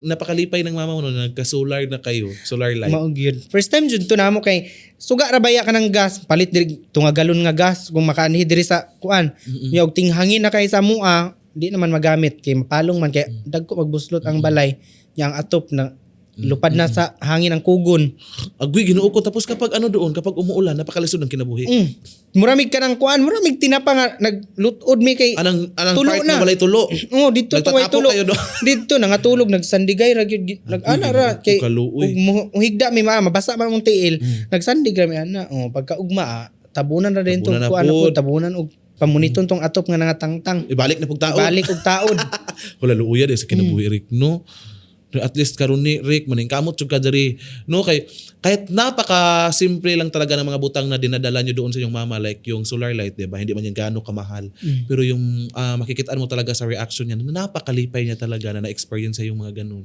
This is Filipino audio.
napakalipay ng mama mo no, nagka-solar na kayo, solar light. Mao gyud. First time jud to namo kay suga ra baya ka ng gas, palit diri tunga galon nga gas kung makaanhi diri sa kuan. Ya og tinghangin na kay sa mua, di naman magamit kay mapalong man kay dagko magbuslot ang balay, yang atop na lupad na sa hangin ang kugon. Agwi Ginoo ko tapos kapag ano doon, kapag umuulan, napakalisod ng kinabuhi. Muramig ka ng kuan, muramig tinapa nga naglutod mi kay Anang tulo part na. na walay tulo. Oh, dito to way Nagtatapo tulo. kayo doon. Dito nangatulog nagsandigay ra gyud nag-ana ra kay kaluoy. higda mi mabasa man mong tiil. Nagsandig ra mi ana. Oh, pagka ugma tabunan ra din tong Tabunan na kuan pod. ako, tabunan og pamuniton tong atop nga nangatangtang. Ibalik na pagtaon. Balik og taod. Wala luuya sa kinabuhi Rick no. At least karon ni Rick maningkamot jud ka diri no kay kahit napaka simple lang talaga ng mga butang na dinadala nyo doon sa inyong mama like yung solar light, 'di ba? Hindi man yan gaano kamahal. Pero yung makikitaan mo talaga sa reaction niya na napakalipay niya talaga na na-experience sa yung mga ganun.